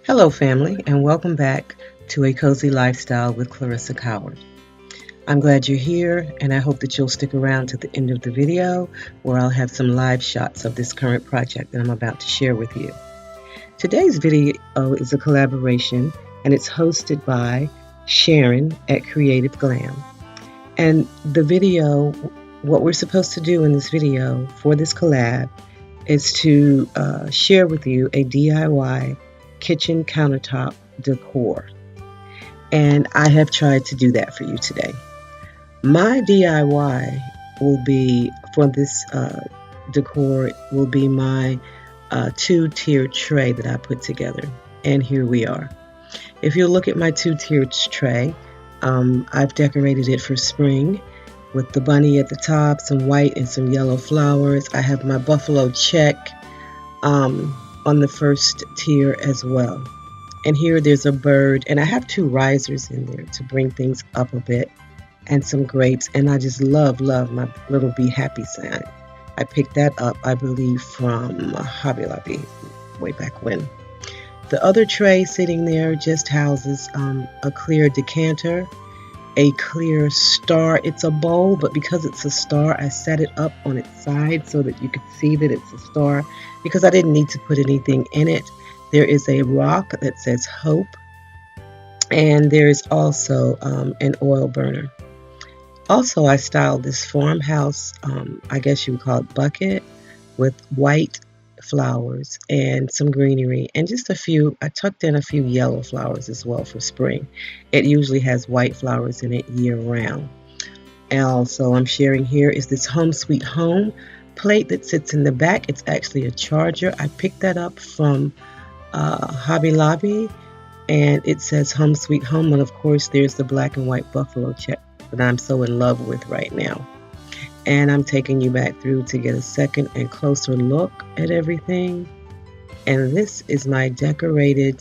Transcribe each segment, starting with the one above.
Hello, family, and welcome back to A Cozy Lifestyle with Clarissa Coward. I'm glad you're here, and I hope that you'll stick around to the end of the video where I'll have some live shots of this current project that I'm about to share with you. Today's video is a collaboration, and it's hosted by Sharon at Creative Glam. And the video, what we're supposed to do in this video for this collab is to share with you a DIY kitchen countertop decor. And I have tried to do that for you today. My DIY will be, for this decor, will be my two-tiered tray that I put together. And here we are. If you look at my two-tiered tray, I've decorated it for spring with the bunny at the top, some white and some yellow flowers. I have my buffalo check on the first tier as well. And here there's a bird, and I have two risers in there to bring things up a bit, and some grapes. And I just love my little Be Happy sign. I picked that up, I believe, from Hobby Lobby way back when. The other tray sitting there just houses a clear decanter, a clear star. It's a bowl, but because it's a star, I set it up on its side so that you could see that it's a star, because I didn't need to put anything in it. There is a rock that says hope, and there is also an oil burner. Also, I styled this farmhouse, I guess you would call it bucket, with white flowers and some greenery, and just a few, I tucked in a few yellow flowers as well for spring. It usually has white flowers in it year round. And also, I'm sharing here is this Home Sweet Home plate that sits in the back. It's actually a charger. I picked that up from Hobby Lobby, and it says Home Sweet Home, and of course there's the black and white buffalo check that I'm so in love with right now. And I'm taking you back through to get a second and closer look at everything. And this is my DIY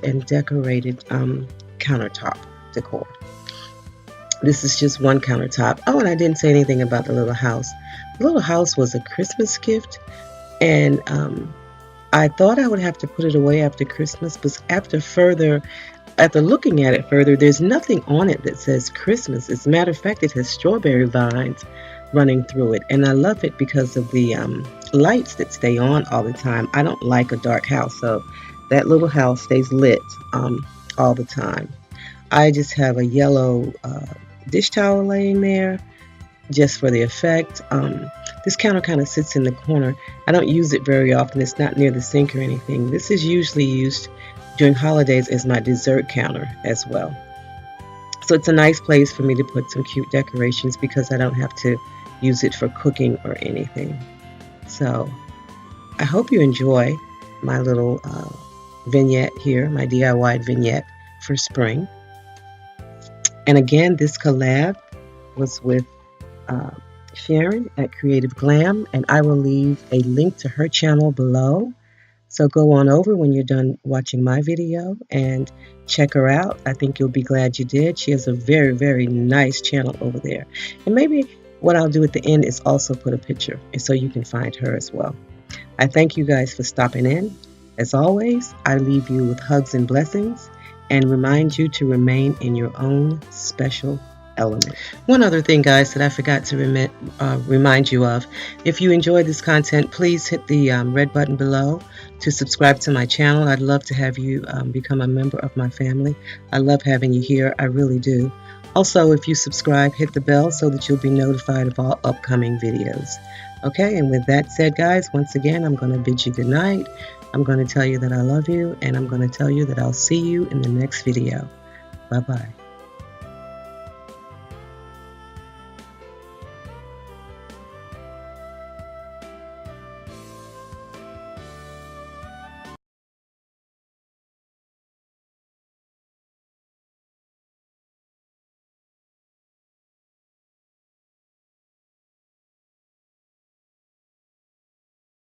and decorated countertop decor. This is just one countertop. Oh, and I didn't say anything about the little house. The little house was a Christmas gift, and I thought I would have to put it away after Christmas, but after looking at it further, there's nothing on it that says Christmas. As a matter of fact, it has strawberry vines running through it, and I love it because of the lights that stay on all the time. I don't like a dark house, so that little house stays lit all the time. I just have a yellow dish towel laying there just for the effect. This counter kind of sits in the corner. I don't use it very often. It's not near the sink or anything. This is usually used during holidays as my dessert counter as well. So it's a nice place for me to put some cute decorations because I don't have to use it for cooking or anything. So I hope you enjoy my little vignette here, my DIY vignette for spring. And again, this collab was with Sharon at Creative Glam, and I will leave a link to her channel below. So go on over when you're done watching my video and check her out. I think you'll be glad you did. She has a very, very nice channel over there. And maybe what I'll do at the end is also put a picture so you can find her as well. I thank you guys for stopping in. As always, I leave you with hugs and blessings and remind you to remain in your own special element. One other thing, guys, that I forgot to remind you of. If you enjoyed this content, please hit the red button below to subscribe to my channel. I'd love to have you become a member of my family. I love having you here. I really do. Also, if you subscribe, hit the bell so that you'll be notified of all upcoming videos. Okay, and with that said, guys, once again, I'm going to bid you good night. I'm going to tell you that I love you, and I'm going to tell you that I'll see you in the next video. Bye-bye.